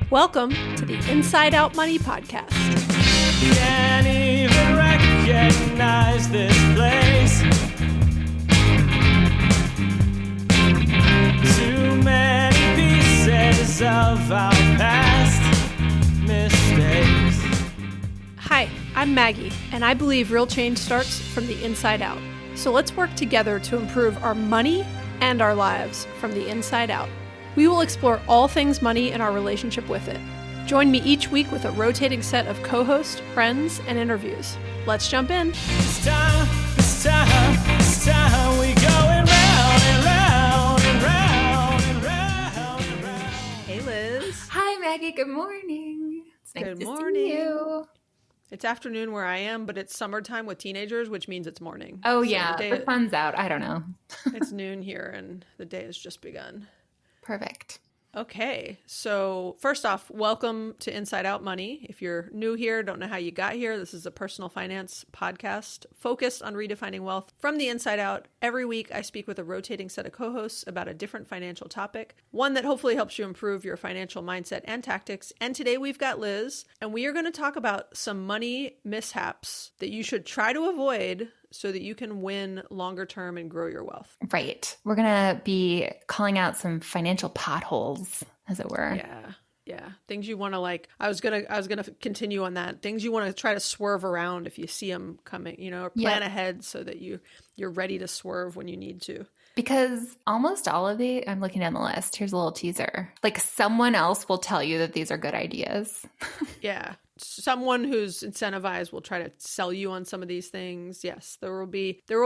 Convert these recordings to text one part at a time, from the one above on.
Welcome to the Inside Out Money Podcast. Can't even recognize this place. Too many pieces of our past mistakes. Hi, I'm Maggie, and I believe real change starts from the inside out. So let's work together to improve our money and our lives from the inside out. We will explore all things money and our relationship with it. Join me each week with a rotating set of co-hosts, friends, and interviews. Let's jump in. It's time, we going round and round and round and round and round. Hey, Liz. Hi, Maggie. Good morning. It's nice Good to morning. see you. It's afternoon where I am, but it's summertime with teenagers, which means it's morning. Oh, So yeah. The sun's out. I don't know. It's noon here, and the day has just begun. Perfect. Okay, so first off, welcome to Inside Out Money. If you're new here, don't know how you got here, this is a personal finance podcast focused on redefining wealth from the inside out. Every week, I speak with a rotating set of co-hosts about a different financial topic, one that hopefully helps you improve your financial mindset and tactics. And today we've got Liz, and we are going to talk about some money mishaps that you should try to avoid so that you can win longer term and grow your wealth. Right. We're going to be calling out some financial potholes, as it were. Yeah. Things you want to I was going to continue on that. Things you want to try to swerve around if you see them coming, or plan ahead so that you're ready to swerve when you need to. Because almost all of I'm looking down the list. Here's a little teaser. Someone else will tell you that these are good ideas. Yeah. Someone who's incentivized will try to sell you on some of these things. Yes, there will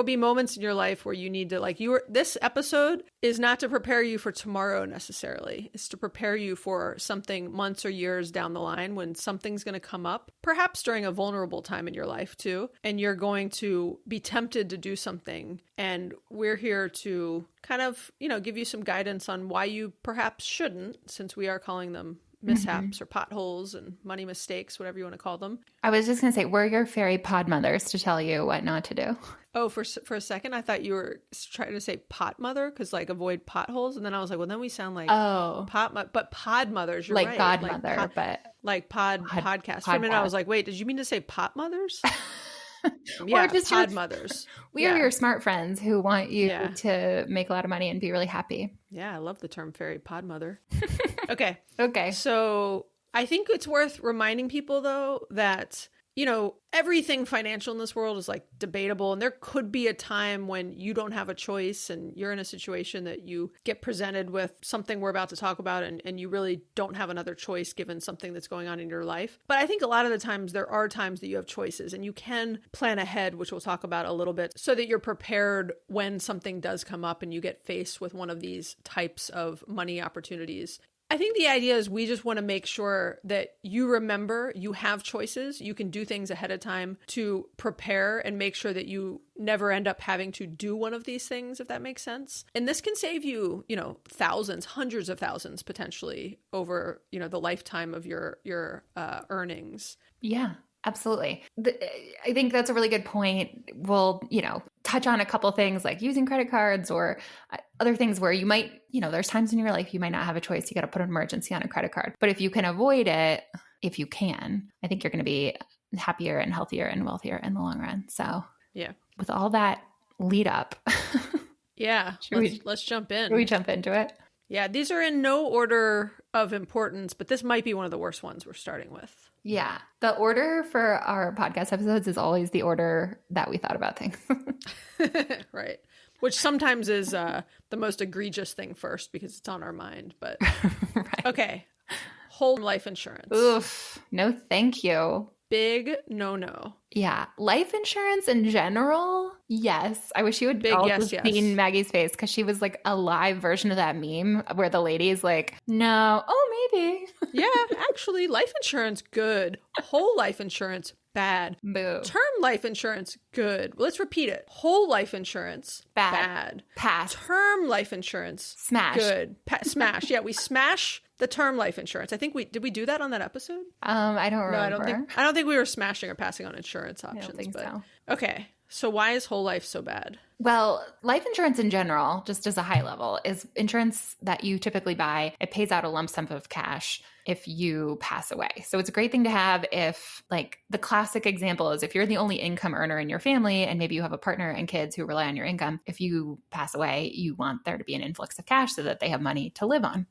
be moments in your life where you need to this episode is not to prepare you for tomorrow necessarily. It's to prepare you for something months or years down the line when something's going to come up, perhaps during a vulnerable time in your life too, and you're going to be tempted to do something. And we're here to kind of, give you some guidance on why you perhaps shouldn't, since we are calling them mishaps or potholes and money mistakes, whatever you want to call them. I was just going to say, we're your fairy pod mothers to tell you what not to do. Oh, for a second, I thought you were trying to say pot mother because avoid potholes. And then I was like, well, then we sound like but pod mothers, you're right. Godmother, podcast. For a minute, I was like, wait, did you mean to say pot mothers? Yeah, just pod mothers. We are your smart friends who want you to make a lot of money and be really happy. Yeah, I love the term fairy pod mother. Okay. So I think it's worth reminding people, though, that, everything financial in this world is debatable. And there could be a time when you don't have a choice and you're in a situation that you get presented with something we're about to talk about and you really don't have another choice given something that's going on in your life. But I think a lot of the times there are times that you have choices and you can plan ahead, which we'll talk about a little bit, so that you're prepared when something does come up and you get faced with one of these types of money opportunities. I think the idea is we just want to make sure that you remember you have choices. You can do things ahead of time to prepare and make sure that you never end up having to do one of these things, if that makes sense. And this can save you, thousands, hundreds of thousands potentially over, the lifetime of your earnings. Yeah. Absolutely. I think that's a really good point. We'll, touch on a couple things like using credit cards or other things where you might, there's times in your life you might not have a choice. You got to put an emergency on a credit card. But if you can avoid it, if you can, I think you're going to be happier and healthier and wealthier in the long run. So yeah, with all that lead up. Yeah, let's jump in. Should we jump into it? Yeah, these are in no order of importance, but this might be one of the worst ones we're starting with. Yeah. The order for our podcast episodes is always the order that we thought about things. Right. Which sometimes is the most egregious thing first because it's on our mind. But right. Okay. Whole life insurance. Oof. No, thank you. Big no. Yeah. Life insurance in general, yes. I wish you had seen Maggie's face because she was a live version of that meme where the lady's like, no, oh, maybe. Yeah, actually, life insurance, good. Whole life insurance, bad. Boo. Term life insurance, good. Let's repeat it. Whole life insurance, bad. Pass. Term life insurance, smash. Good. Smash. Yeah, we smash the term life insurance. I think did we do that on that episode? I don't remember. No, I don't think we were smashing or passing on insurance options. I don't think so. Okay. So why is whole life so bad? Well, life insurance in general, just as a high level, is insurance that you typically buy. It pays out a lump sum of cash if you pass away. So it's a great thing to have if, like, the classic example is if you're the only income earner in your family and maybe you have a partner and kids who rely on your income, if you pass away, you want there to be an influx of cash so that they have money to live on,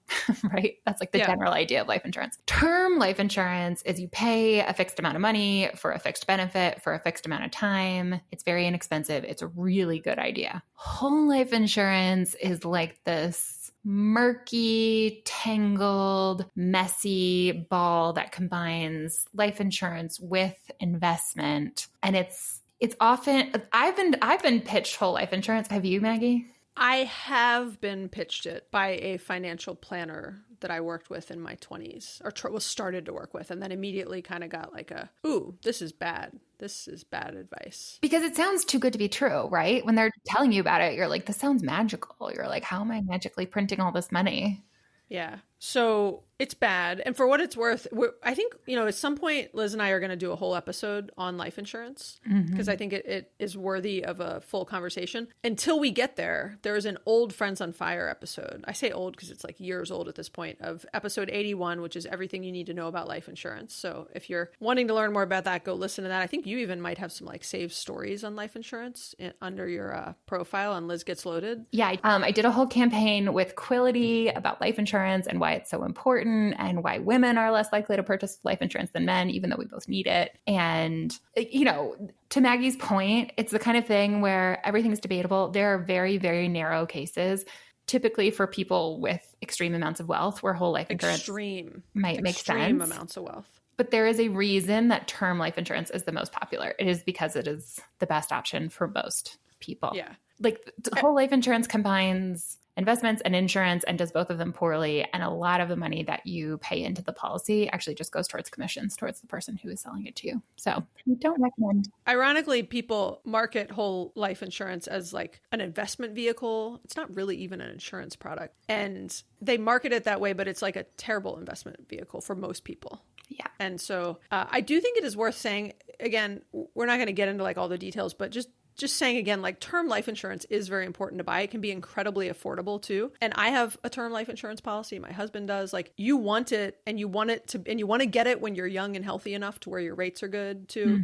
right? That's like the general idea of life insurance. Term life insurance is you pay a fixed amount of money for a fixed benefit for a fixed amount of time. It's very inexpensive. It's a really good idea. Whole life insurance is like this murky, tangled, messy ball that combines life insurance with investment. And it's often, I've been pitched whole life insurance. Have you, Maggie? I have been pitched it by a financial planner that I worked with in my 20s, or was started to work with, and then immediately kind of got like ooh, this is bad. This is bad advice. Because it sounds too good to be true, right? When they're telling you about it, you're like, this sounds magical. You're like, how am I magically printing all this money? Yeah. So it's bad. And for what it's worth, I think, at some point, Liz and I are going to do a whole episode on life insurance because I think it is worthy of a full conversation. Until we get there, there is an old Friends on Fire episode. I say old because it's like years old at this point, of episode 81, which is everything you need to know about life insurance. So if you're wanting to learn more about that, go listen to that. I think you even might have some like saved stories on life insurance under your profile on Liz Gets Loaded. Yeah. I did a whole campaign with Quility about life insurance and why it's so important and why women are less likely to purchase life insurance than men, even though we both need it. And, to Maggie's point, it's the kind of thing where everything's debatable. There are very, very narrow cases, typically for people with extreme amounts of wealth, where whole life insurance might make sense. Extreme amounts of wealth. But there is a reason that term life insurance is the most popular. It is because it is the best option for most people. Yeah. Like whole life insurance combines investments and insurance and does both of them poorly. And a lot of the money that you pay into the policy actually just goes towards commissions towards the person who is selling it to you. So we don't recommend. Ironically, people market whole life insurance as like an investment vehicle. It's not really even an insurance product. And they market it that way, but it's like a terrible investment vehicle for most people. Yeah. And so I do think it is worth saying, again, we're not going to get into like all the details, but just saying again, like term life insurance is very important to buy. It can be incredibly affordable too. And I have a term life insurance policy. My husband does. Like you want it and you want to get it when you're young and healthy enough to where your rates are good too.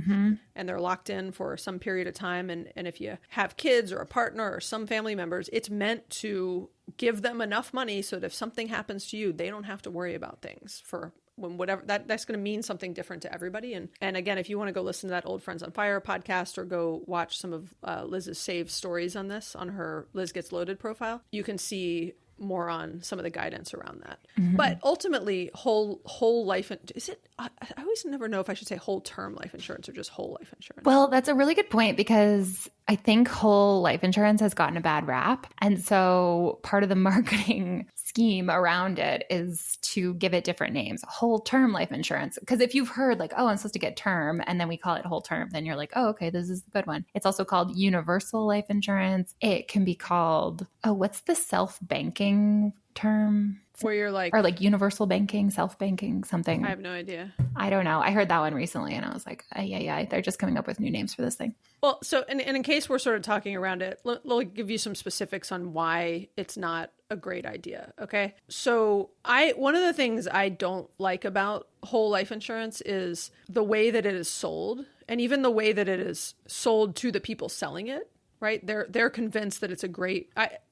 And they're locked in for some period of time. And if you have kids or a partner or some family members, it's meant to give them enough money so that if something happens to you, they don't have to worry about things for when whatever that's going to mean something different to everybody. And again, if you want to go listen to that old Friends on Fire podcast or go watch some of Liz's saved stories on this on her Liz Gets Loaded profile, you can see more on some of the guidance around that. But ultimately, whole life, is it? I always never know if I should say whole term life insurance or just whole life insurance. Well, that's a really good point because I think whole life insurance has gotten a bad rap. And so part of the marketing scheme around it is to give it different names, whole term life insurance. Because if you've heard like, oh, I'm supposed to get term and then we call it whole term, then you're like, oh, okay, this is the good one. It's also called universal life insurance. It can be called, what's the self-banking term? Where you're like, or like universal banking, self-banking, something. I have no idea. I don't know. I heard that one recently and I was like, yeah, they're just coming up with new names for this thing. Well, so and in case we're sort of talking around it, let me give you some specifics on why it's not a great idea. Okay. So one of the things I don't like about whole life insurance is the way that it is sold and even the way that it is sold to the people selling it, right? They're convinced that it's a great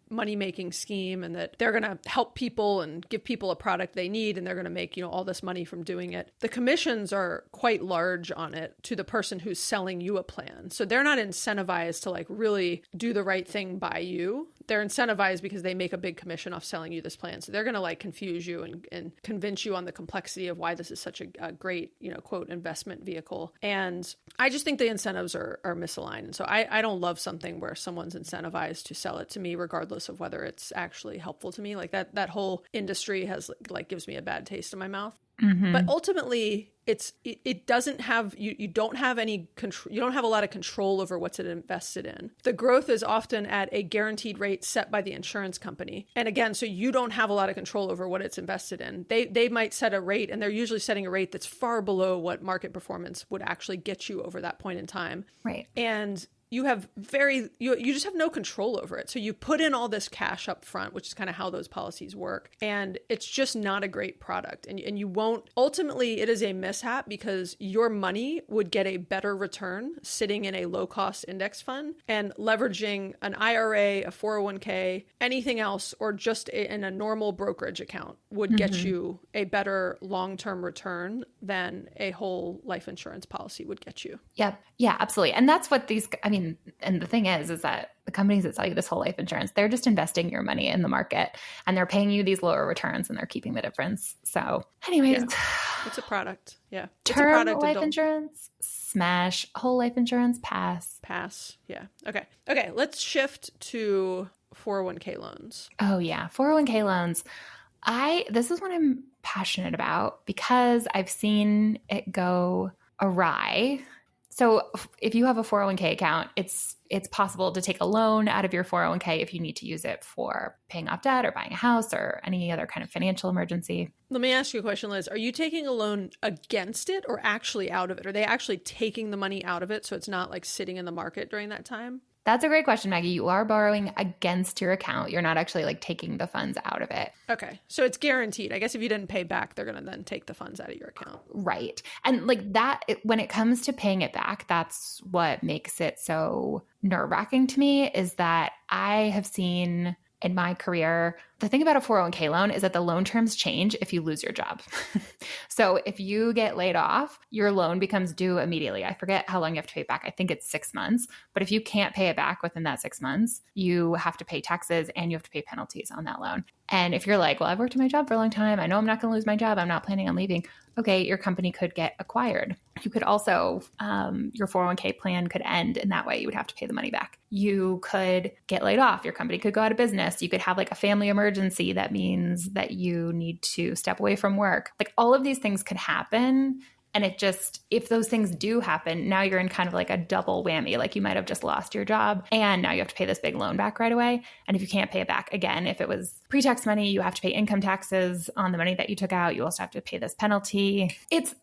money-making scheme and that they're going to help people and give people a product they need and they're going to make, all this money from doing it. The commissions are quite large on it to the person who's selling you a plan. So they're not incentivized to like really do the right thing by you. They're incentivized because they make a big commission off selling you this plan. So they're going to like confuse you and convince you on the complexity of why this is such a great, quote, investment vehicle. And I just think the incentives are misaligned. And so I don't love something where someone's incentivized to sell it to me, regardless of whether it's actually helpful to me. Like that whole industry has like gives me a bad taste in my mouth. But ultimately, it doesn't have you don't have any control. You don't have a lot of control over what's it invested in. The growth is often at a guaranteed rate set by the insurance company, and again, so you don't have a lot of control over what it's invested in. They might set a rate, and they're usually setting a rate that's far below what market performance would actually get you over that point in time. Right. And you have you just have no control over it. So you put in all this cash up front, which is kind of how those policies work. And it's just not a great product. And you won't, ultimately it is a mishap because your money would get a better return sitting in a low cost index fund and leveraging an IRA, a 401k, anything else, or just in a normal brokerage account would get you a better long-term return than a whole life insurance policy would get you. Yep. Yeah, absolutely. And that's what and the thing is that the companies that sell you this whole life insurance, they're just investing your money in the market and they're paying you these lower returns and they're keeping the difference. So anyways, it's a product. Yeah. Term it's a product life insurance, smash. Whole life insurance, pass. Pass. Yeah. Okay. Let's shift to 401k loans. Oh yeah. 401k loans. This is what I'm passionate about because I've seen it go awry. So if you have a 401k account, it's possible to take a loan out of your 401k if you need to use it for paying off debt or buying a house or any other kind of financial emergency. Let me ask you a question, Liz. Are you taking a loan against it or actually out of it? Are they actually taking the money out of it so it's not like sitting in the market during that time? That's a great question, Maggie. You are borrowing against your account. You're not actually like taking the funds out of it. Okay. So it's guaranteed. I guess if you didn't pay back, they're going to then take the funds out of your account. Right. And like that, when it comes to paying it back, that's what makes it so nerve-wracking to me is that I have seen in my career, the thing about a 401k loan is that the loan terms change if you lose your job. So if you get laid off, your loan becomes due immediately. I forget how long you have to pay it back. I think it's 6 months. But if you can't pay it back within that 6 months, you have to pay taxes and you have to pay penalties on that loan. And if you're like, well, I've worked in my job for a long time. I know I'm not going to lose my job. I'm not planning on leaving. Okay, your company could get acquired. You could also, your 401k plan could end in that way. You would have to pay the money back. You could get laid off. Your company could go out of business. You could have like a family emergency that means that you need to step away from work. Like all of these things could happen. And it just, if those things do happen, now you're in kind of like a double whammy. Like you might have just lost your job and now you have to pay this big loan back right away. And if you can't pay it back again, if it was pre-tax money, you have to pay income taxes on the money that you took out. You also have to pay this penalty. It's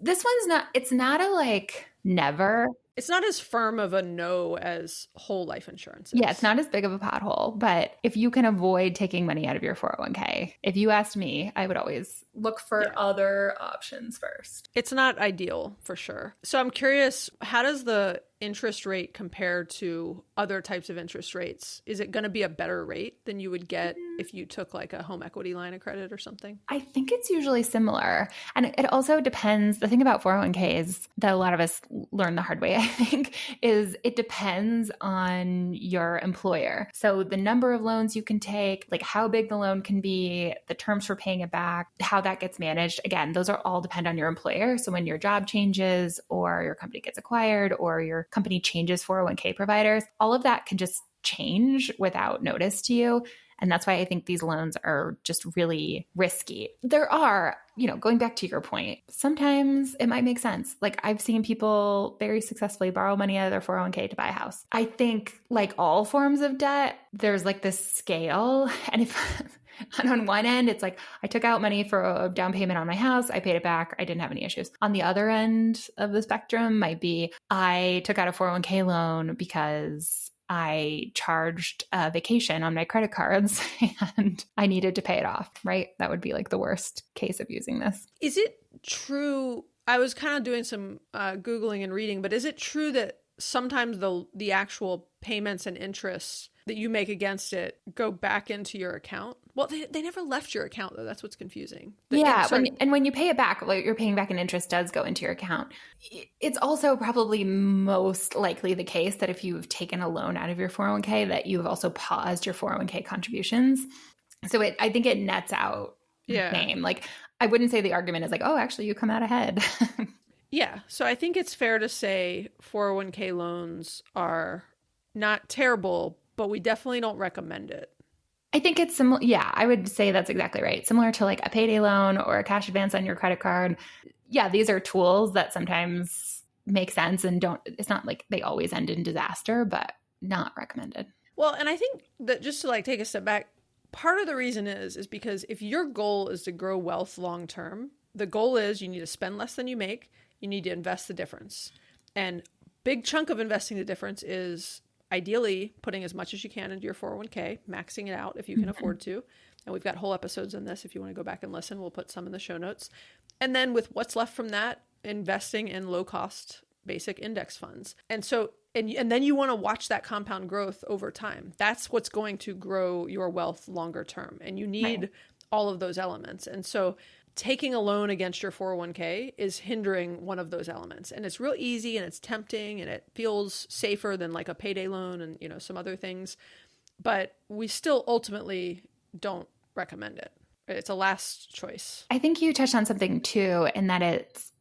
not a like never. It's not as firm of a no as whole life insurance is. Yeah, it's not as big of a pothole. But if you can avoid taking money out of your 401k, if you asked me, I would always look for other options first. It's not ideal for sure. So I'm curious, how does the interest rate compare to other types of interest rates? Is it going to be a better rate than you would get if you took like a home equity line of credit or something? I think it's usually similar. And it also depends. The thing about 401ks that a lot of us learn the hard way, I think, is it depends on your employer. So the number of loans you can take, like how big the loan can be, the terms for paying it back, how that gets managed. Again, those are all depend on your employer. So when your job changes or your company gets acquired or your company changes 401k providers, all of that can just change without notice to you. And that's why I think these loans are just really risky. There are, going back to your point, sometimes it might make sense. Like I've seen people very successfully borrow money out of their 401k to buy a house. I think like all forms of debt, there's like this scale. And and on one end, it's like I took out money for a down payment on my house. I paid it back. I didn't have any issues. On the other end of the spectrum might be I took out a 401k loan because I charged a vacation on my credit cards and I needed to pay it off, right? That would be like the worst case of using this. Is it true? I was kind of doing some Googling and reading, but is it true that sometimes the actual payments and interests that you make against it go back into your account? Well, they never left your account, though. That's what's confusing. When you pay it back, what you're paying back in interest does go into your account. It's also probably most likely the case that if you've taken a loan out of your 401k, that you've also paused your 401k contributions. So I think it nets out the same. Like, I wouldn't say the argument is like, oh, actually, you come out ahead. Yeah. So I think it's fair to say 401k loans are not terrible, but we definitely don't recommend it. I think it's similar. Yeah, I would say that's exactly right. Similar to like a payday loan or a cash advance on your credit card. Yeah, these are tools that sometimes make sense and it's not like they always end in disaster, but not recommended. Well, and I think that just to like take a step back, part of the reason is because if your goal is to grow wealth long term, the goal is you need to spend less than you make. You need to invest the difference. And big chunk of investing the difference is ideally putting as much as you can into your 401k, maxing it out if you can afford to. And we've got whole episodes on this. If you want to go back and listen, we'll put some in the show notes. And then with what's left from that, investing in low cost basic index funds. And so, and then you want to watch that compound growth over time. That's what's going to grow your wealth longer term. And you need all of those elements. And so taking a loan against your 401k is hindering one of those elements. And it's real easy and it's tempting and it feels safer than like a payday loan and, you know, some other things. But we still ultimately don't recommend it. It's a last choice. I think you touched on something too, in that it's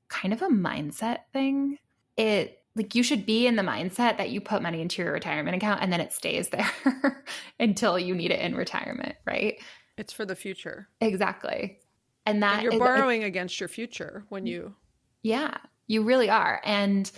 kind of a mindset thing. Like you should be in the mindset that you put money into your retirement account and then it stays there until you need it in retirement, right? It's for the future. Exactly. And you're borrowing against your future when you... Yeah, you really are. And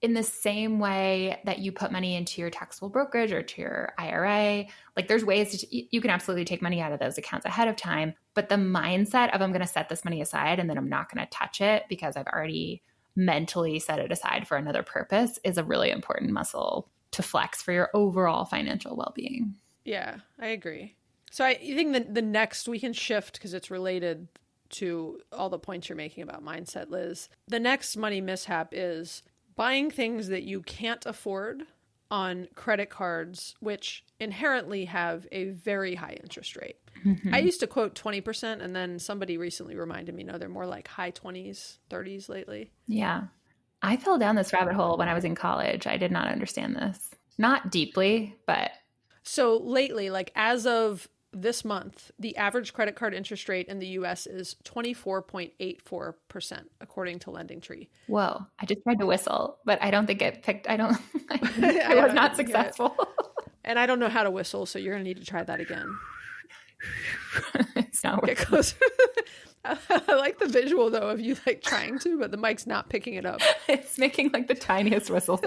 in the same way that you put money into your taxable brokerage or to your IRA, like there's ways you can absolutely take money out of those accounts ahead of time. But the mindset of I'm going to set this money aside and then I'm not going to touch it because I've already mentally set it aside for another purpose is a really important muscle to flex for your overall financial well-being. Yeah, I agree. So I think that the next we can shift because it's related to all the points you're making about mindset, Liz. The next money mishap is buying things that you can't afford on credit cards, which inherently have a very high interest rate. I used to quote 20%, and then somebody recently reminded me, no, they're more like high 20s, 30s lately. Yeah. I fell down this rabbit hole when I was in college. I did not understand this. Not deeply, but... So lately, like as of this month, the average credit card interest rate in the U.S. is 24.84%, according to LendingTree. Whoa. I just tried to whistle, but I don't think it picked... I was not successful. And I don't know how to whistle, so you're going to need to try that again. It's not working. Get closer. I like the visual though of you like trying to, but the mic's not picking it up. It's making like the tiniest whistle.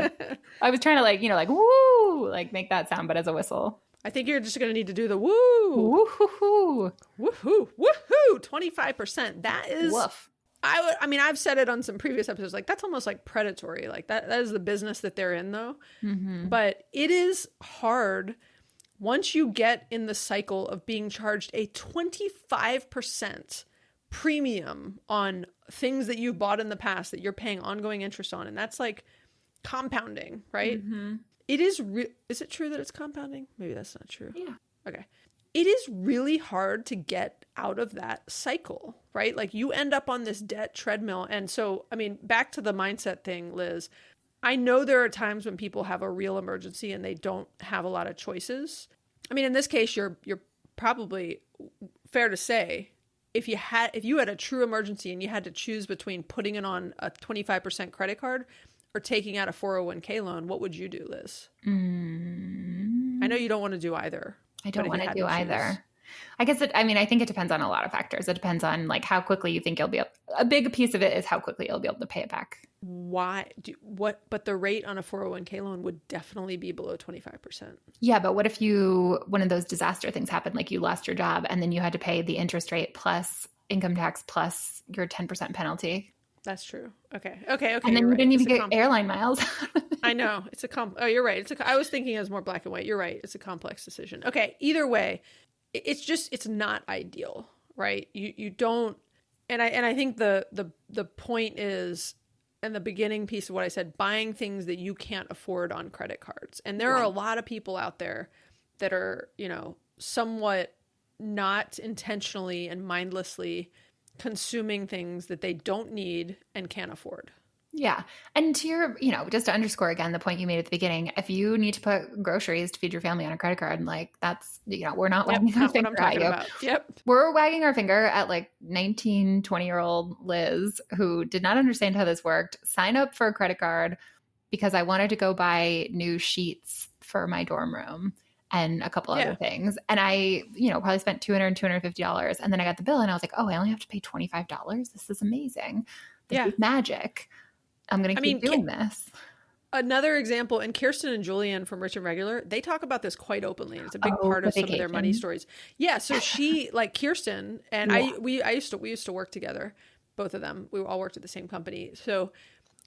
I was trying to like woo, like make that sound, but as a whistle. I think you're just going to need to do the woo. Woo-hoo-hoo. Woohoo. Woohoo. 25%. That is, woof. I mean, I've said it on some previous episodes, like that's almost like predatory. Like that is the business that they're in though. But it is hard once you get in the cycle of being charged a 25% premium on things that you've bought in the past that you're paying ongoing interest on. And that's like compounding, right? It is, is it true that it's compounding? Maybe that's not true. Yeah. Okay. It is really hard to get out of that cycle, right? Like you end up on this debt treadmill. And so, I mean, back to the mindset thing, Liz, I know there are times when people have a real emergency and they don't have a lot of choices. I mean, in this case, you're probably fair to say if you had a true emergency and you had to choose between putting it on a 25% credit card or taking out a 401k loan, what would you do, Liz? I know you don't want to do either. I don't want to do either. I guess I think it depends on a lot of factors. It depends on like how quickly you think you'll be a big piece of it is how quickly you'll be able to pay it back. But the rate on a 401k loan would definitely be below 25%. Yeah, but what if one of those disaster things happened, like you lost your job and then you had to pay the interest rate plus income tax plus your 10% penalty? That's true. Okay. And then you didn't even get airline miles. I know. Oh, you're right. I was thinking it was more black and white. You're right. It's a complex decision. Okay. Either way, it's not ideal, right? You don't, and I think the point is, and the beginning piece of what I said, buying things that you can't afford on credit cards. And there are a lot of people out there that are, somewhat not intentionally and mindlessly consuming things that they don't need and can't afford. Yeah. And to your, just to underscore again, the point you made at the beginning, if you need to put groceries to feed your family on a credit card, like that's, we're not wagging our finger at you. About. Yep. We're wagging our finger at like 19, 20-year-old Liz who did not understand how this worked, sign up for a credit card because I wanted to go buy new sheets for my dorm room and a couple other things. And I, probably spent $200, $250. And then I got the bill and I was like, oh, I only have to pay $25. This is amazing. This is magic. I'm going to keep doing this. Another example, and Kirsten and Julian from Rich and Regular, they talk about this quite openly. It's a big part of some of their money stories. Yeah. So she, like Kirsten and we used to work together, both of them. We all worked at the same company. So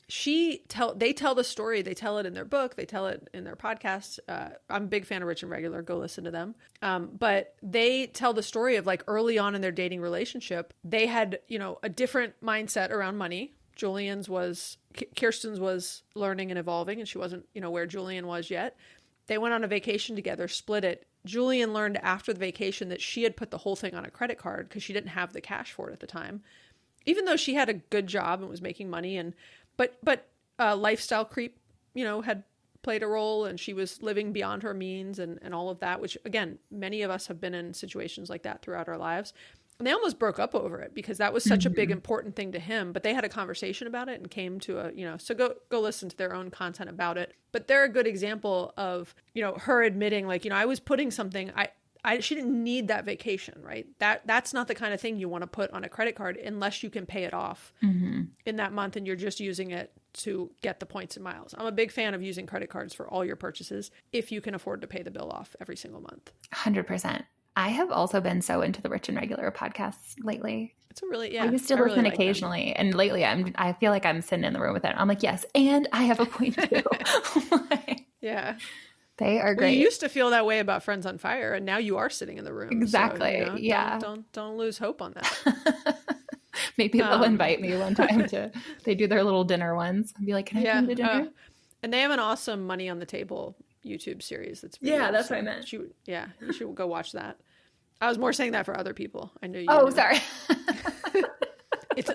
they tell the story. They tell it in their book. They tell it in their podcast. I'm a big fan of Rich and Regular. Go listen to them. But they tell the story of like early on in their dating relationship, they had, a different mindset around money. Kirsten's was learning and evolving, and she wasn't, where Julian was yet. They went on a vacation together, split it. Julian learned after the vacation that she had put the whole thing on a credit card because she didn't have the cash for it at the time, even though she had a good job and was making money. But lifestyle creep, had played a role, and she was living beyond her means and all of that, which again, many of us have been in situations like that throughout our lives. And they almost broke up over it because that was such a big, important thing to him. But they had a conversation about it and came to so go listen to their own content about it. But they're a good example of, her admitting like, I was putting something, she didn't need that vacation, right? That's not the kind of thing you want to put on a credit card unless you can pay it off in that month and you're just using it to get the points and miles. I'm a big fan of using credit cards for all your purchases if you can afford to pay the bill off every single month. 100%. I have also been so into the Rich and Regular podcasts lately. It's a really, I used to listen really occasionally, and lately I feel like I'm sitting in the room with it. I'm like, yes, and I have a point too. Yeah. They are great. Well, you used to feel that way about Friends on Fire, and now you are sitting in the room. Exactly. So, yeah. Don't lose hope on that. Maybe they'll invite me one time they do their little dinner ones. I'll be like, can I come to dinner? And they have an awesome Money on the Table YouTube series. That's that's what I meant. You should go watch that. I was more saying that for other people. I knew you. Oh, sorry.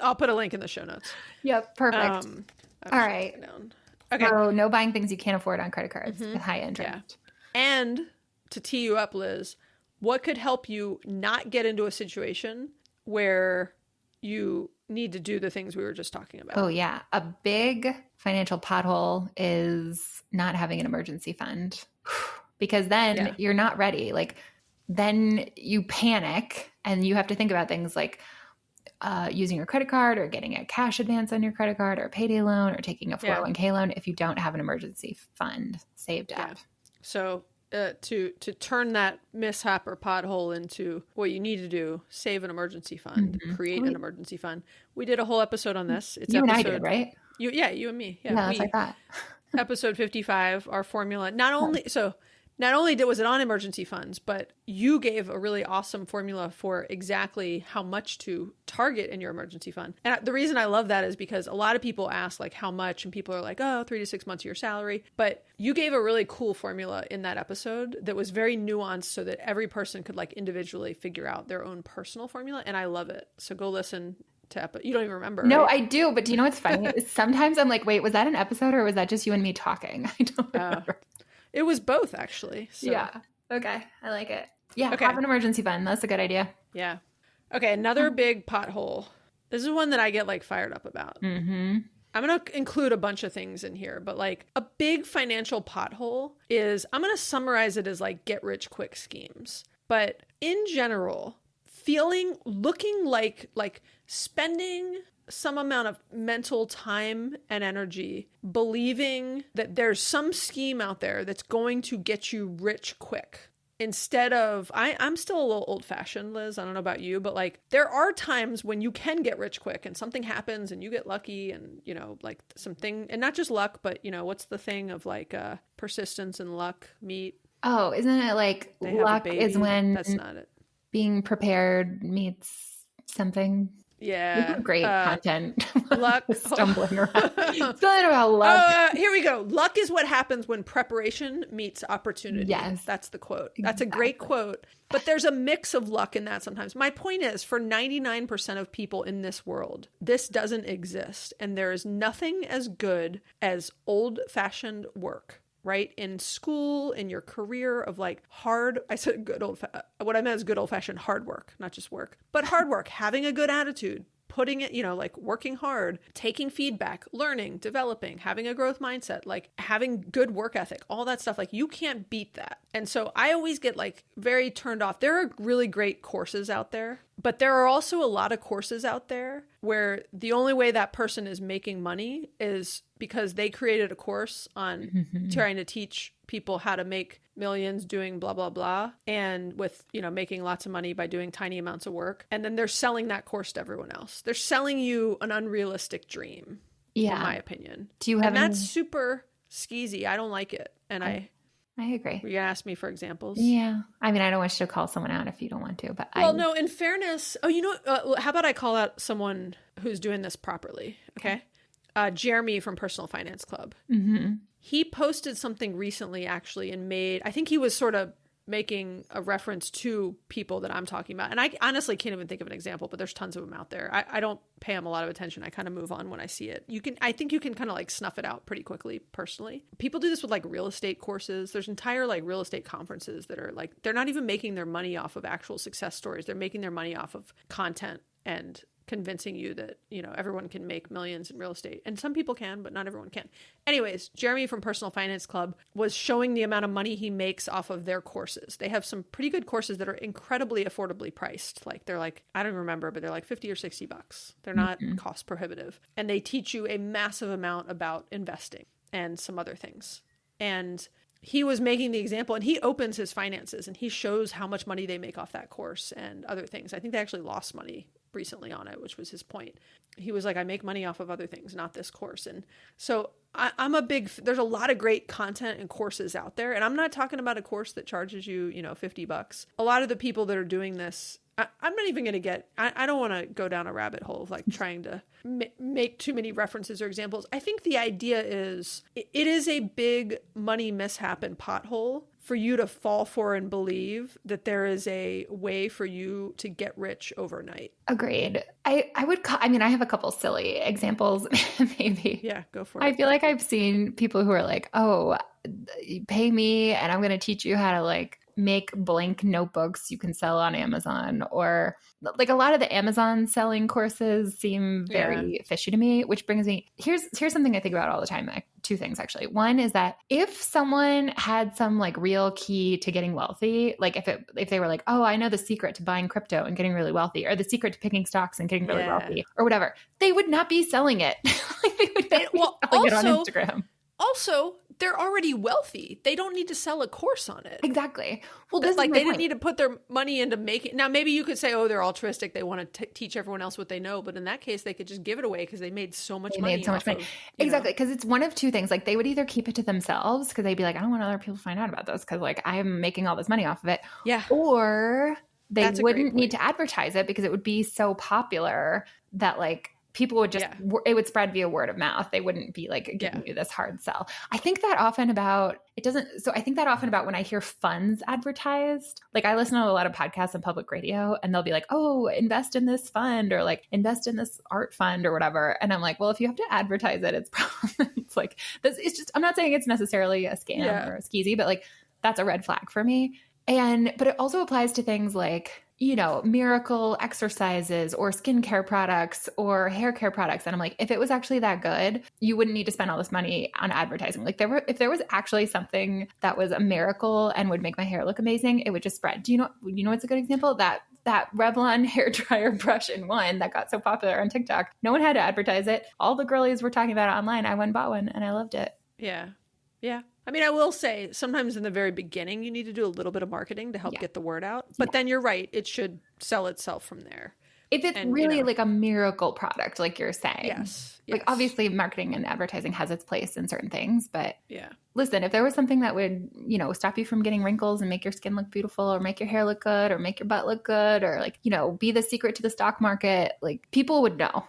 I'll put a link in the show notes. Yep, perfect. All right. Okay. So no buying things you can't afford on credit cards with high interest. Yeah. And to tee you up, Liz, what could help you not get into a situation where you need to do the things we were just talking about? Oh, yeah. A big financial pothole is not having an emergency fund because then you're not ready. Like, then you panic and you have to think about things like using your credit card or getting a cash advance on your credit card or a payday loan or taking a 401k loan if you don't have an emergency fund saved up. Yeah. So to turn that mishap or pothole into what you need to do, save an emergency fund, create an emergency fund. We did a whole episode on this. It's you and I did, right? You and me. Yeah, that's like that. Episode 55, our formula. Not only was it on emergency funds, but you gave a really awesome formula for exactly how much to target in your emergency fund. And the reason I love that is because a lot of people ask like how much, and people are like, 3 to 6 months of your salary. But you gave a really cool formula in that episode that was very nuanced so that every person could like individually figure out their own personal formula. And I love it. So go listen to you don't even remember. No, right? I do. But do you know what's funny? Sometimes I'm like, wait, was that an episode or was that just you and me talking? I don't remember. It was both, actually. So. Yeah. Okay. I like it. Yeah. Okay. Have an emergency fund. That's a good idea. Yeah. Okay. Another big pothole. This is one that I get like fired up about. Mm-hmm. I'm going to include a bunch of things in here, but like a big financial pothole is, I'm going to summarize it as like get rich quick schemes. But in general, looking like spending some amount of mental time and energy believing that there's some scheme out there that's going to get you rich quick. Instead of, I'm still a little old fashioned, Liz. I don't know about you, but like there are times when you can get rich quick and something happens and you get lucky and, like something, and not just luck, but what's the thing of like persistence and luck meet? Oh, isn't it like luck is when that's not it. Being prepared meets something? Yeah. Great content. Luck. Stumbling around. Something about luck. Here we go. Luck is what happens when preparation meets opportunity. Yes. That's the quote. That's a great quote. But there's a mix of luck in that sometimes. My point is, for 99% of people in this world, this doesn't exist. And there is nothing as good as old-fashioned work. Right? In school, in your career of like I said what I meant is good old fashioned hard work, not just work, but hard work, having a good attitude, putting it, like working hard, taking feedback, learning, developing, having a growth mindset, like having good work ethic, all that stuff. Like you can't beat that. And so I always get like very turned off. There are really great courses out there, but there are also a lot of courses out there where the only way that person is making money is because they created a course on trying to teach people how to make millions doing blah, blah, blah. And with, making lots of money by doing tiny amounts of work. And then they're selling that course to everyone else. They're selling you an unrealistic dream. Yeah. in my opinion. Do you have and any? that's super skeezy. I don't like it. And I agree. were you gonna ask me for examples? Yeah. I mean, I don't want you to call someone out if you don't want to, but Well, no, in fairness, how about I call out someone who's doing this properly? Okay. Jeremy from Personal Finance Club. Mm-hmm. He posted something recently actually and I think he was sort of making a reference to people that I'm talking about. And I honestly can't even think of an example, but there's tons of them out there. I don't pay them a lot of attention. I kind of move on when I see it. I think you can kind of like snuff it out pretty quickly personally. People do this with like real estate courses. There's entire like real estate conferences that are like, they're not even making their money off of actual success stories. They're making their money off of content and convincing you that, everyone can make millions in real estate. And some people can, but not everyone can. Anyways, Jeremy from Personal Finance Club was showing the amount of money he makes off of their courses. They have some pretty good courses that are incredibly affordably priced. Like they're like, I don't remember, but they're like 50 or 60 bucks. They're not cost prohibitive. And they teach you a massive amount about investing and some other things. And he was making the example, and he opens his finances and he shows how much money they make off that course and other things. I think they actually lost money recently on it, which was his point. He was like, I make money off of other things, not this course. And so there's a lot of great content and courses out there. And I'm not talking about a course that charges you, $50. A lot of the people that are doing this, I'm not even going to I don't want to go down a rabbit hole of like trying to make too many references or examples. I think the idea is it is a big money mishap and pothole for you to fall for and believe that there is a way for you to get rich overnight. Agreed. I have a couple silly examples, maybe. Yeah, go for it. I feel like I've seen people who are like, oh, pay me and I'm going to teach you how to like make blank notebooks you can sell on Amazon, or like a lot of the Amazon selling courses seem very fishy to me, which brings me, here's something I think about all the time. Two things actually. One is that if someone had some like real key to getting wealthy, like if they were like, oh, I know the secret to buying crypto and getting really wealthy, or the secret to picking stocks and getting really wealthy, or whatever, they would not be selling it. Like they would not be selling it on Instagram. Also, they're already wealthy. They don't need to sell a course on it. Exactly. Well, this like is they didn't need to put their money into making. Now, maybe you could say, "Oh, they're altruistic. They want to teach everyone else what they know." But in that case, they could just give it away because they made so much money. Exactly, because it's one of two things. Like they would either keep it to themselves because they'd be like, "I don't want other people to find out about this because like I'm making all this money off of it." Yeah. Or they wouldn't need to advertise it because it would be so popular that like people would just, it would spread via word of mouth. They wouldn't be like giving you this hard sell. I think that often about when I hear funds advertised, like I listen to a lot of podcasts and public radio and they'll be like, oh, invest in this fund or like invest in this art fund or whatever. And I'm like, well, if you have to advertise it, it's like this. It's just, I'm not saying it's necessarily a scam or a skeezy, but like that's a red flag for me. But it also applies to things like, miracle exercises or skincare products or hair care products. And I'm like, if it was actually that good, you wouldn't need to spend all this money on advertising. Like if there was actually something that was a miracle and would make my hair look amazing, it would just spread. Do you know what's a good example? That Revlon hair dryer brush in one that got so popular on TikTok. No one had to advertise it. All the girlies were talking about it online. I went and bought one and I loved it. Yeah. Yeah. I mean, I will say sometimes in the very beginning, you need to do a little bit of marketing to help get the word out. But then you're right. It should sell itself from there. If it's really like a miracle product, like you're saying. Yes. Like obviously marketing and advertising has its place in certain things. But yeah, listen, if there was something that would, stop you from getting wrinkles and make your skin look beautiful or make your hair look good or make your butt look good or like, be the secret to the stock market, like people would know.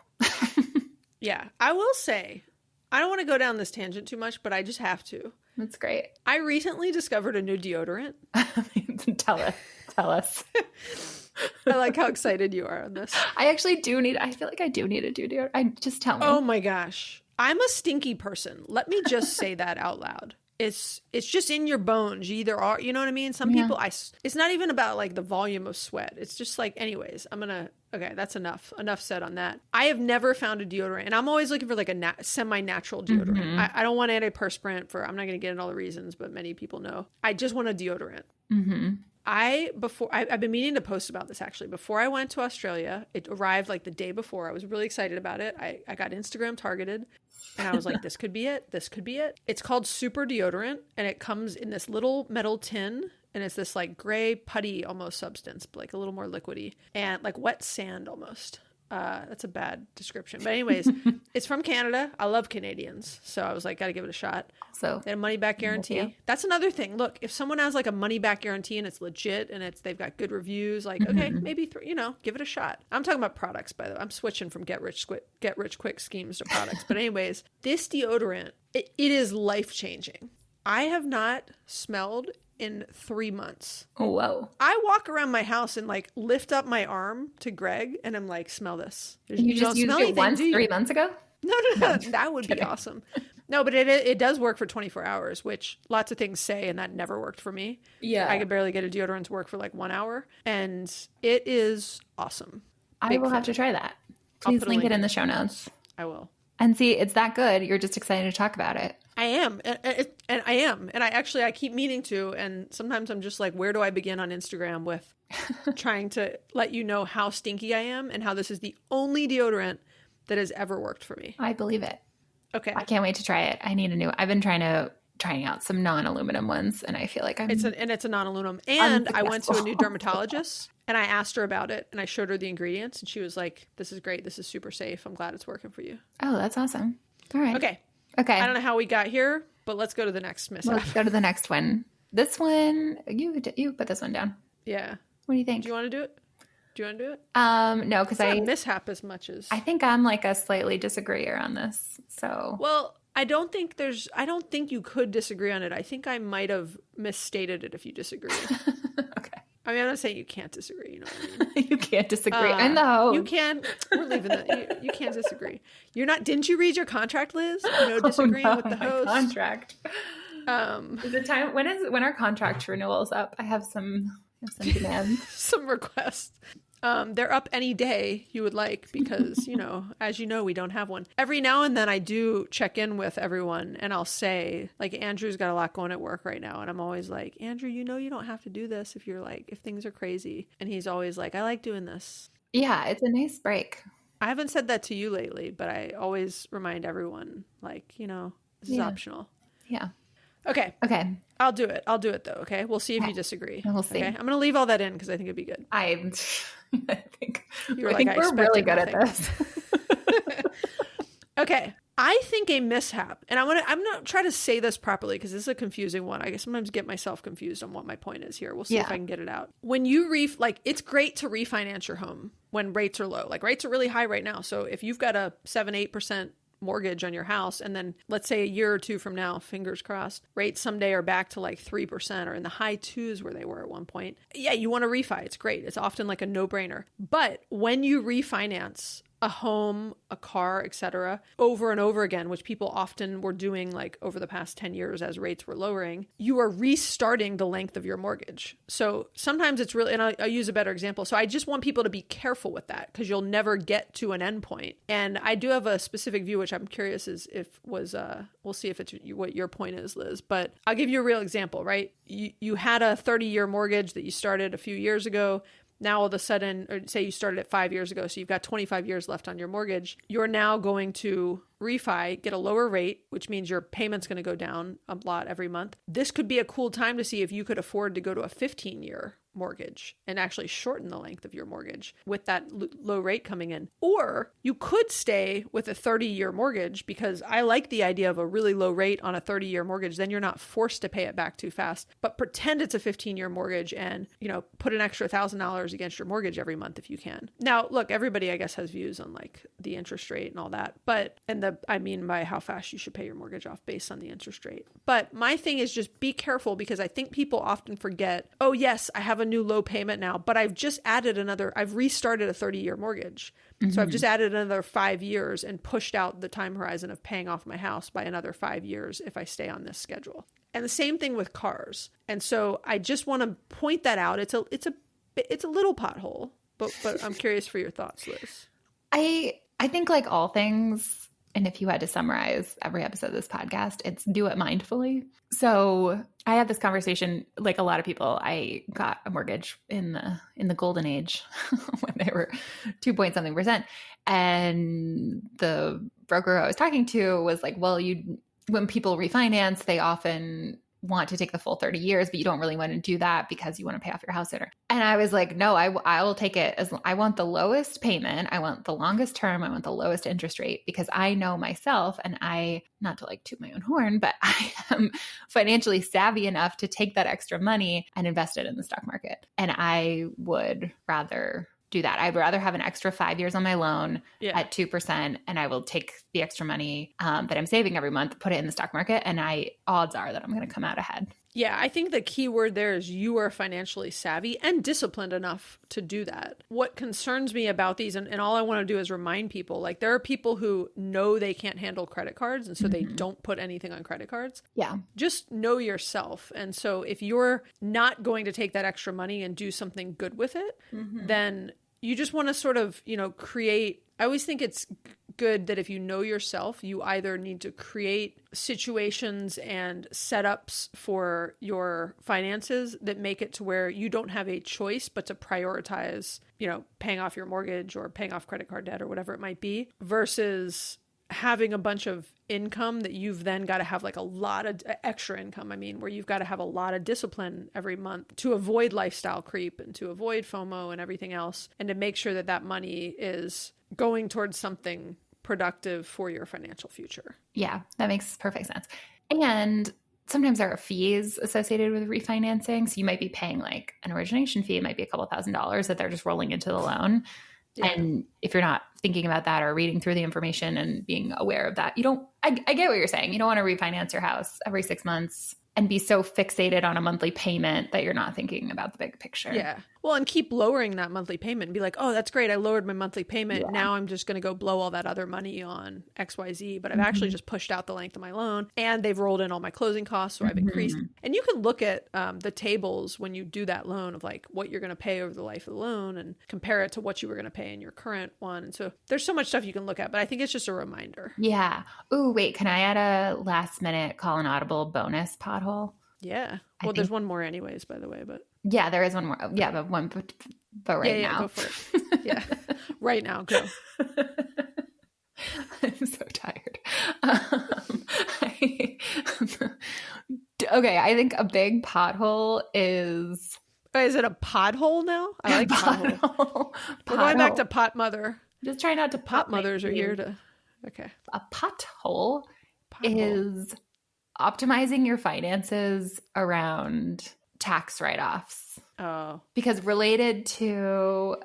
Yeah. I will say, I don't want to go down this tangent too much, but I just have to. That's great. I recently discovered a new deodorant. Tell us. I like how excited you are on this. I feel like I do need a deodorant. Just tell me. Oh my gosh. I'm a stinky person. Let me just say that out loud. It's just in your bones. You either are, you know what I mean? Some people, it's not even about like the volume of sweat. It's just like, anyways, okay, that's enough said on that. I have never found a deodorant, and I'm always looking for like a semi-natural deodorant. Mm-hmm. I don't want antiperspirant I'm not going to get into all the reasons, but many people know. I just want a deodorant. Mm-hmm. I've been meaning to post about this actually. Before I went to Australia, it arrived like the day before. I was really excited about it. I got Instagram targeted. And I was like, this could be it. This could be it. It's called Super Deodorant, and it comes in this little metal tin, and it's this like gray putty almost substance, but like a little more liquidy and like wet sand almost. That's a bad description. But anyways, it's from Canada. I love Canadians. So I was like, got to give it a shot. So they had a money back guarantee. That's another thing. Look, if someone has like a money back guarantee and it's legit and they've got good reviews, like, okay, maybe, give it a shot. I'm talking about products, by the way. I'm switching from get rich quick schemes to products. But anyways, this deodorant, it is life changing. I have not smelled in 3 months. Whoa. I walk around my house and like lift up my arm to Greg and I'm like, smell this. You just used it once 3 months ago? No. That would be awesome. No, but it does work for 24 hours, which lots of things say, and that never worked for me. Yeah. I could barely get a deodorant to work for like 1 hour, and it is awesome. I will have to try that. Please link it in the show notes. I will. And see, it's that good. You're just excited to talk about it. I am. And I am. And I keep meaning to. And sometimes I'm just like, where do I begin on Instagram with trying to let you know how stinky I am and how this is the only deodorant that has ever worked for me. I believe it. Okay. I can't wait to try it. I need a new. I've been trying out some non-aluminum ones, and I feel like it's a non-aluminum. And I went to a new dermatologist and I asked her about it and I showed her the ingredients and she was like, this is great. This is super safe. I'm glad it's working for you. Oh, that's awesome. All right. Okay. I don't know how we got here, but let's go to the next mishap. Let's go to the next one. This one, you put this one down. Yeah. What do you think? Do you want to do it? No, because I mishap as much as I think I'm like a slightly disagreeer on this. So well, I don't think you could disagree on it. I think I might have misstated it if you disagree. Okay. I mean, I'm not saying you can't disagree. You know what I mean? You can't disagree. I know. You can. We're leaving that. You can't disagree. You're not. Didn't you read your contract, Liz? No disagreeing with the host. Contract. Is it time? When our contract renewal is up? I have some demands. Some requests. They're up any day you would like because, as you know, we don't have one. Every now and then I do check in with everyone and I'll say, like, Andrew's got a lot going at work right now. And I'm always like, Andrew, you don't have to do this if things are crazy. And he's always like, I like doing this. Yeah, it's a nice break. I haven't said that to you lately, but I always remind everyone, like, this is optional. Yeah. Okay. I'll do it though. Okay. We'll see if you disagree. We'll see. Okay? I'm going to leave all that in because I think it'd be good. I think we're really good at this. Okay. I think a mishap, and I'm going to try to say this properly because this is a confusing one. I sometimes get myself confused on what my point is here. We'll see if I can get it out. When you it's great to refinance your home when rates are low. Like rates are really high right now. So if you've got a 7-8% mortgage on your house, and then let's say a year or two from now, fingers crossed, rates someday are back to like 3% or in the high 2s where they were at one point. Yeah, you want to refi. It's great. It's often like a no-brainer. But when you refinance a home, a car, etc., over and over again, which people often were doing like over the past 10 years as rates were lowering, you are restarting the length of your mortgage. So sometimes it's really, and I'll use a better example. So I just want people to be careful with that because you'll never get to an endpoint. And I do have a specific view, which I'm curious we'll see if it's what your point is, Liz, but I'll give you a real example, right? You had a 30-year mortgage that you started a few years ago. Now, all of a sudden, or say you started it 5 years ago, so you've got 25 years left on your mortgage, you're now going to refi, get a lower rate, which means your payment's going to go down a lot every month. This could be a cool time to see if you could afford to go to a 15-year mortgage and actually shorten the length of your mortgage with that low rate coming in. Or you could stay with a 30-year mortgage because I like the idea of a really low rate on a 30-year mortgage. Then you're not forced to pay it back too fast, but pretend it's a 15-year mortgage and, put an extra $1,000 against your mortgage every month if you can. Now, look, everybody, I guess, has views on like the interest rate and all that, but, I mean by how fast you should pay your mortgage off based on the interest rate. But my thing is just be careful because I think people often forget, oh yes, I have a new low payment now, but I've restarted a 30-year mortgage. Mm-hmm. So I've just added another 5 years and pushed out the time horizon of paying off my house by another 5 years if I stay on this schedule. And the same thing with cars. And so I just want to point that out. It's a little pothole, but I'm curious for your thoughts, Liz. I think like all things, and if you had to summarize every episode of this podcast, it's do it mindfully. So I had this conversation, like a lot of people, I got a mortgage in the golden age when they were 2-point-something%. And the broker I was talking to was like, well, when people refinance, they often want to take the full 30 years, but you don't really want to do that because you want to pay off your house sooner. And I was like, no, I will take it I want the lowest payment. I want the longest term. I want the lowest interest rate because I know myself and not to like toot my own horn, but I am financially savvy enough to take that extra money and invest it in the stock market. And I would rather do that. I'd rather have an extra 5 years on my loan at 2%, and I will take the extra money that I'm saving every month, put it in the stock market, and odds are that I'm going to come out ahead. Yeah, I think the key word there is you are financially savvy and disciplined enough to do that. What concerns me about these, and all I want to do is remind people, like there are people who know they can't handle credit cards, and so they don't put anything on credit cards. Yeah. Just know yourself. And so if you're not going to take that extra money and do something good with it, then you just want to sort of, create, I always think it's good that if you know yourself, you either need to create situations and setups for your finances that make it to where you don't have a choice but to prioritize, paying off your mortgage or paying off credit card debt or whatever it might be, versus having a bunch of income that you've then got to have like a lot of extra income. I mean, where you've got to have a lot of discipline every month to avoid lifestyle creep and to avoid FOMO and everything else, and to make sure that that money is going towards something productive for your financial future. Yeah, that makes perfect sense. And sometimes there are fees associated with refinancing. So you might be paying like an origination fee. It might be a couple $1,000s that they're just rolling into the loan. Yeah. And if you're not thinking about that or reading through the information and being aware of that, I get what you're saying. You don't want to refinance your house every 6 months and be so fixated on a monthly payment that you're not thinking about the big picture. Yeah. Well, and keep lowering that monthly payment and be like, oh, that's great. I lowered my monthly payment. Yeah. Now I'm just going to go blow all that other money on XYZ. But I've actually just pushed out the length of my loan, and they've rolled in all my closing costs. So I've increased. And you can look at the tables when you do that loan of like what you're going to pay over the life of the loan and compare it to what you were going to pay in your current one. And so there's so much stuff you can look at, but I think it's just a reminder. Yeah. Ooh, wait, can I add a last minute call an audible bonus pothole? Yeah. Well, there's one more anyways, by the way, but. Yeah, there is one more. Yeah, but right now. Go for it. Yeah. Right now, go. I'm so tired. Okay, I think a big pothole is... Is it a pothole now? I like pothole. We're going back to pot mother. Just try not to pot mothers are here to... Okay. A pothole is optimizing your finances around tax write-offs. Oh. Because related to...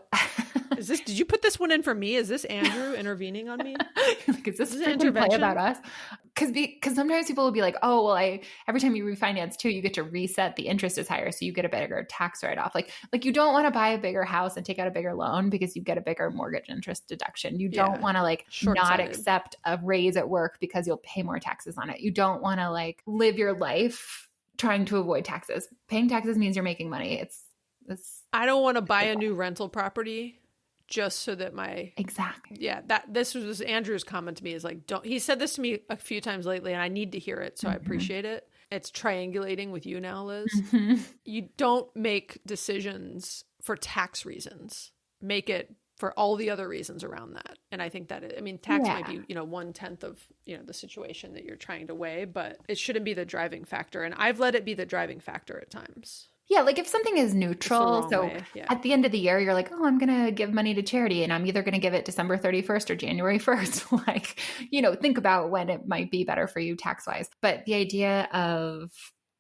Did you put this one in for me? Is this Andrew intervening on me? Like, is this an intervention about us? Because sometimes people will be like, oh, well, every time you refinance too, you get to reset, the interest is higher, so you get a bigger tax write-off. Like you don't want to buy a bigger house and take out a bigger loan because you get a bigger mortgage interest deduction. You don't want to not accept a raise at work because you'll pay more taxes on it. You don't want to live your life trying to avoid taxes. Paying taxes means you're making money. I don't want to buy a new rental property just so that this was Andrew's comment to me is like, he said this to me a few times lately and I need to hear it. So I appreciate it. It's triangulating with you now, Liz. You don't make decisions for tax reasons. Make it for all the other reasons around that. And I think that, tax might be, 1/10 of, the situation that you're trying to weigh, but it shouldn't be the driving factor. And I've let it be the driving factor at times. Yeah, like if something is neutral, so at the end of the year, you're like, oh, I'm going to give money to charity and I'm either going to give it December 31st or January 1st. Think about when it might be better for you tax-wise. But the idea of,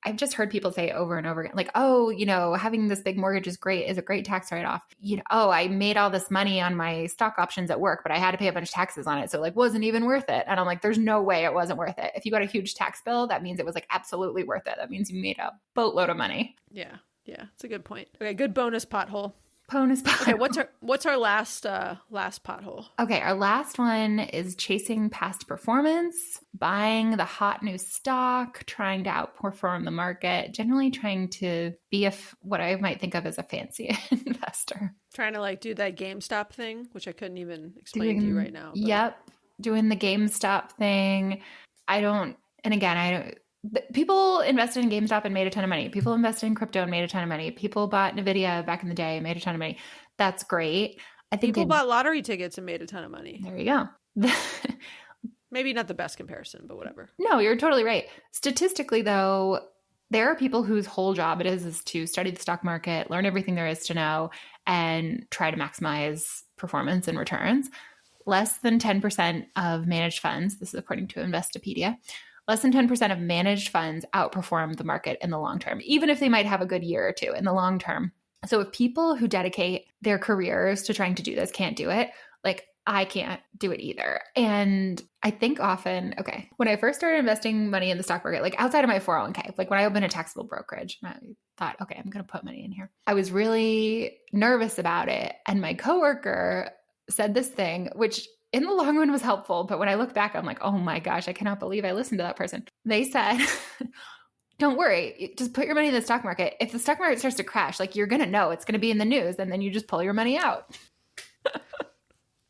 I've just heard people say over and over again, like, oh, having this big mortgage is a great tax write-off. I made all this money on my stock options at work, but I had to pay a bunch of taxes on it. So wasn't even worth it. And I'm like, there's no way it wasn't worth it. If you got a huge tax bill, that means it was absolutely worth it. That means you made a boatload of money. Yeah. Yeah. It's a good point. Okay. Good bonus pothole. Okay. What's our last pothole? Okay. Our last one is chasing past performance, buying the hot new stock, trying to outperform the market, generally trying to be what I might think of as a fancy investor. Trying to do that GameStop thing, which I couldn't even explain to you right now. But. Yep. Doing the GameStop thing. People invested in GameStop and made a ton of money. People invested in crypto and made a ton of money. People bought NVIDIA back in the day and made a ton of money. That's great. I think people bought lottery tickets and made a ton of money. There you go. Maybe not the best comparison, but whatever. No, you're totally right. Statistically, though, there are people whose whole job it is to study the stock market, learn everything there is to know, and try to maximize performance and returns. Less than 10% of managed funds, this is according to Investopedia, less than 10% of managed funds outperform the market in the long term, even if they might have a good year or two in the long term. So if people who dedicate their careers to trying to do this can't do it, like I can't do it either. And I think often, okay, when I first started investing money in the stock market, like outside of my 401k, like when I opened a taxable brokerage, I thought, okay, I'm going to put money in here. I was really nervous about it. And my coworker said this thing, which in the long run was helpful. But when I look back, I'm like, oh my gosh, I cannot believe I listened to that person. They said, don't worry, just put your money in the stock market. If the stock market starts to crash, like you're going to know it's going to be in the news, and then you just pull your money out.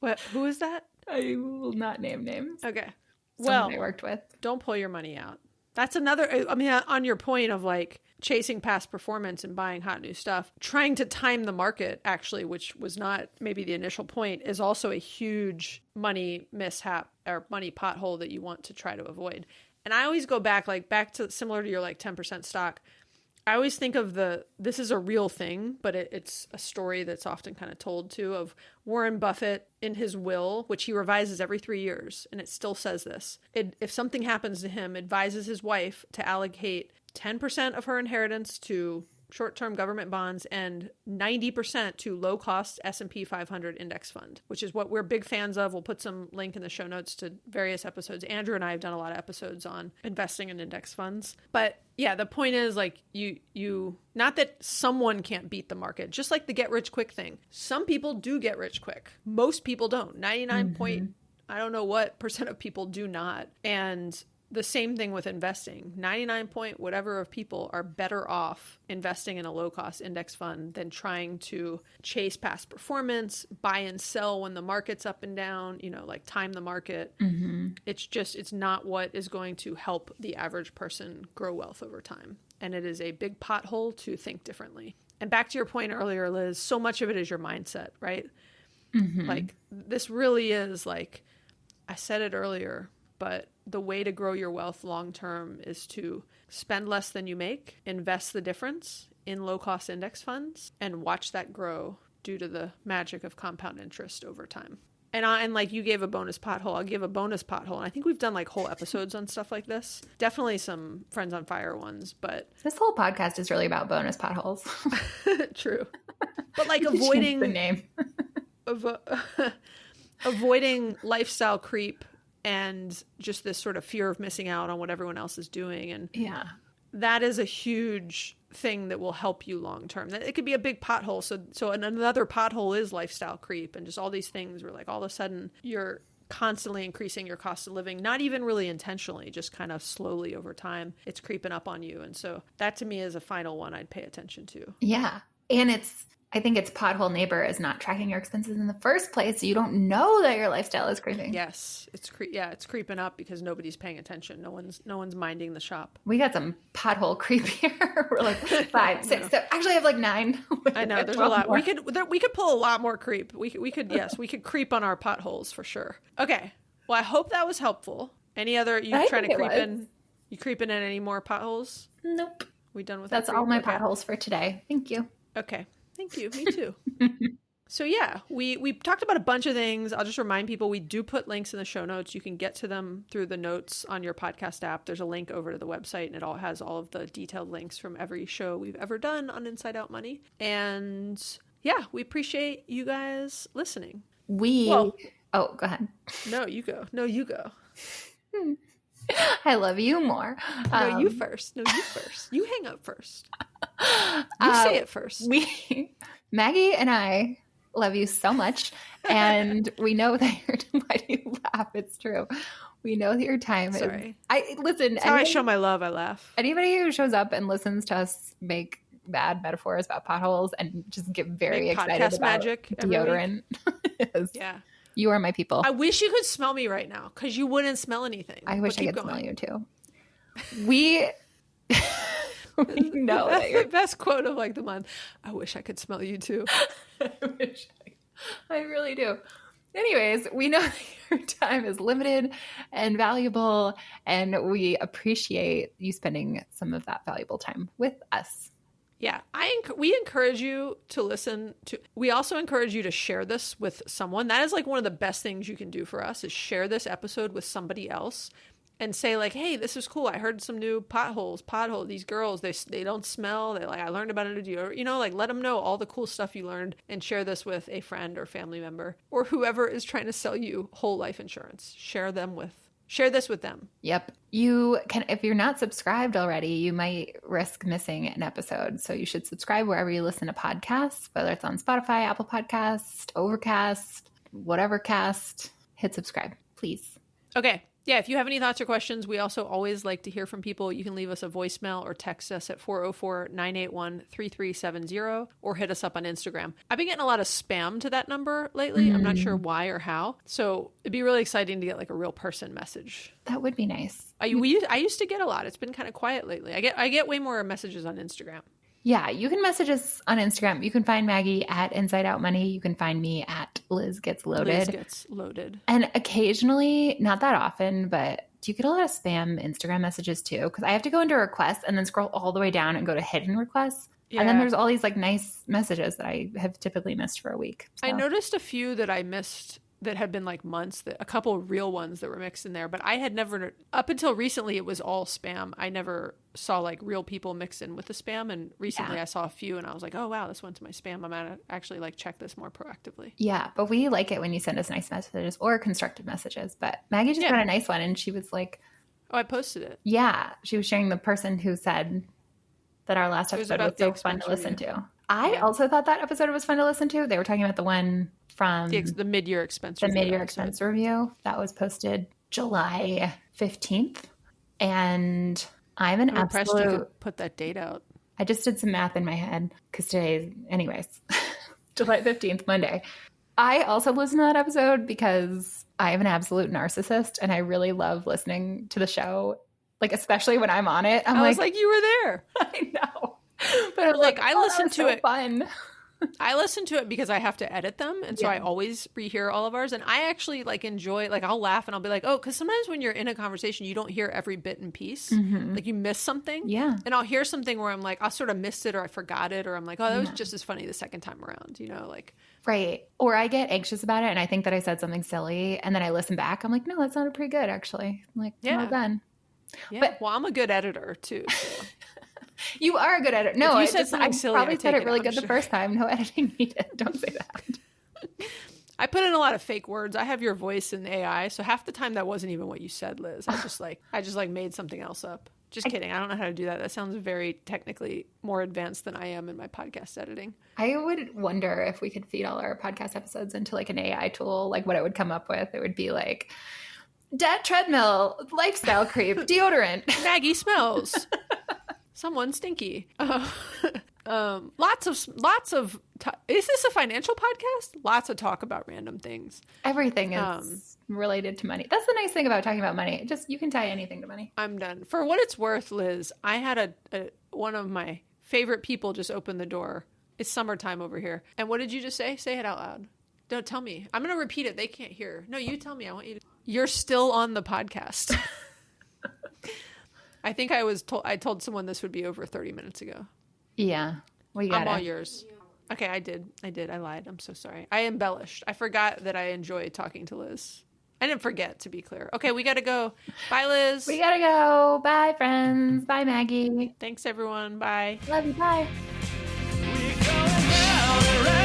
What? Who is that? I will not name names. Okay. Someone I worked with. Don't pull your money out. That's another, I mean, on your point of like chasing past performance and buying hot new stuff, trying to time the market actually, which was not maybe the initial point, is also a huge money mishap or money pothole that you want to try to avoid. And I always go back to similar to your like 10% stock. I always think of this is a real thing, but it's a story that's often kind of told too, of Warren Buffett in his will, which he revises every 3 years. And it still says this. If something happens to him, advises his wife to allocate 10% of her inheritance to short-term government bonds and 90% to low-cost S&P 500 index fund, which is what we're big fans of. We'll put some link in the show notes to various episodes. Andrew and I have done a lot of episodes on investing in index funds. But yeah, the point is like you not that someone can't beat the market, just like the get rich quick thing. Some people do get rich quick. Most people don't. 99 point, I don't know what percent of people do not. And the same thing with investing. 99 point whatever of people are better off investing in a low-cost index fund than trying to chase past performance, buy and sell when the market's up and down, like time the market. It's not what is going to help the average person grow wealth over time. And it is a big pothole to think differently. And back to your point earlier, Liz, so much of it is your mindset, right? Like this really is like, I said it earlier, but the way to grow your wealth long-term is to spend less than you make, invest the difference in low-cost index funds, and watch that grow due to the magic of compound interest over time. And like you gave a bonus pothole, I'll give a bonus pothole. And I think we've done like whole episodes on stuff like this. Definitely some Friends on Fire ones, but this whole podcast is really about bonus potholes. True. But like avoiding the name. Avoiding lifestyle creep and just this sort of fear of missing out on what everyone else is doing. And that is a huge thing that will help you long term. It could be a big pothole. So another pothole is lifestyle creep and just all these things where like all of a sudden you're constantly increasing your cost of living, not even really intentionally, just kind of slowly over time, it's creeping up on you. And so that to me is a final one I'd pay attention to. Yeah. And I think it's pothole neighbor is not tracking your expenses in the first place. So you don't know that your lifestyle is creeping. Yes. It's creeping up because nobody's paying attention. No one's minding the shop. We got some pothole creep here. We're like 5, 6, 7. Actually I have like 9. I know there's a lot. More. We could pull a lot more creep. We could creep on our potholes for sure. Okay. Well, I hope that was helpful. Any other, you creeping in any more potholes? Nope. We done with That's all my potholes for today. Thank you. Okay. Thank you. Me too. So yeah, we talked about a bunch of things. I'll just remind people we do put links in the show notes. You can get to them through the notes on your podcast app. There's a link over to the website and it all has all of the detailed links from every show we've ever done on Inside Out Money. And yeah, we appreciate you guys listening. Oh, go ahead. No, you go. I love you more. No, you first. You hang up first. You say it first. Maggie and I love you so much. And we know that why do you laugh? It's true. We know that your time Sorry. Listen. That's how I show my love. I laugh. Anybody who shows up and listens to us make bad metaphors about potholes and just get very excited about magic deodorant. Yes. Yeah. You are my people. I wish you could smell me right now because you wouldn't smell anything. I wish I could smell you too. We know that's the best quote of like the month. I wish I could smell you too. I really do. Anyways, we know that your time is limited and valuable, and we appreciate you spending some of that valuable time with us. Yeah, we encourage you to listen to. We also encourage you to share this with someone. That is like one of the best things you can do for us is share this episode with somebody else and say like, hey, this is cool. I heard some new pothole. These girls, they don't smell. They like, I learned about it. You know, like let them know all the cool stuff you learned and share this with a friend or family member or whoever is trying to sell you whole life insurance. Share this with them. Yep. You can, if you're not subscribed already, you might risk missing an episode. So you should subscribe wherever you listen to podcasts, whether it's on Spotify, Apple Podcasts, Overcast, whatever cast, hit subscribe, please. Okay. Yeah, if you have any thoughts or questions, we also always like to hear from people. You can leave us a voicemail or text us at 404-981-3370 or hit us up on Instagram. I've been getting a lot of spam to that number lately. I'm not sure why or how. So it'd be really exciting to get like a real person message. That would be nice. I used to get a lot. It's been kind of quiet lately. I get way more messages on Instagram. Yeah, you can message us on Instagram. You can find Maggie at Inside Out Money. You can find me at Liz Gets Loaded. Liz Gets Loaded. And occasionally, not that often, but do you get a lot of spam Instagram messages too? Because I have to go into requests and then scroll all the way down and go to hidden requests. Yeah. And then there's all these like nice messages that I have typically missed for a week. So. I noticed a few that I missed that had been like months, a couple of real ones that were mixed in there, but I had never, up until recently, it was all spam. I never saw like real people mixed in with the spam. And recently I saw a few and I was like, oh wow, this went to my spam. I'm going to actually like check this more proactively. Yeah. But we like it when you send us nice messages or constructive messages, but Maggie just got a nice one and she was like, oh, I posted it. Yeah. She was sharing the person who said that our last episode was so fun to listen to. I also thought that episode was fun to listen to. They were talking about the one from the mid-year expense review. The mid-year expense review that was posted July 15th. And I'm an absolute... You could put that date out. I just did some math in my head because today's, anyways, July 15th, Monday. I also listened to that episode because I am an absolute narcissist and I really love listening to the show. Like, especially when I'm on it. I was like, you were there. I know. But I'm like, I listened to it. Fun. I listen to it because I have to edit them. And so I always rehear all of ours. And I actually like enjoy, like I'll laugh and I'll be like, oh, because sometimes when you're in a conversation, you don't hear every bit and piece. Mm-hmm. Like you miss something. Yeah. And I'll hear something where I'm like, I sort of missed it or I forgot it. Or I'm like, oh, that was just as funny the second time around, you know, like. Right. Or I get anxious about it and I think that I said something silly. And then I listen back. I'm like, no, that sounded pretty good, actually. I'm like, well done. Yeah. But, well, I'm a good editor too. So. You are a good editor. No, if you said something silly, probably said it really out, good the first time. No editing needed. Don't say that. I put in a lot of fake words. I have your voice in AI, so half the time that wasn't even what you said, Liz. I just made something else up. Just kidding. I don't know how to do that. That sounds very technically more advanced than I am in my podcast editing. I would wonder if we could feed all our podcast episodes into like an AI tool, like what it would come up with. It would be like debt treadmill, lifestyle creep, deodorant. Maggie smells. Someone stinky. Lots of. Is this a financial podcast? Lots of talk about random things. Everything is related to money. That's the nice thing about talking about money. Just you can tie anything to money. I'm done. For what it's worth, Liz, I had one of my favorite people just open the door. It's summertime over here. And what did you just say? Say it out loud. Don't tell me. I'm going to repeat it. They can't hear. No, you tell me. I want you to. You're still on the podcast. I think I told someone this would be over 30 minutes ago. Yeah. I'm all yours. Okay, I did. I lied. I'm so sorry. I embellished. I forgot that I enjoyed talking to Liz. I didn't forget, to be clear. Okay, we got to go. Bye, Liz. We got to go. Bye, friends. Bye, Maggie. Thanks, everyone. Bye. Love you. Bye. We're going round and round.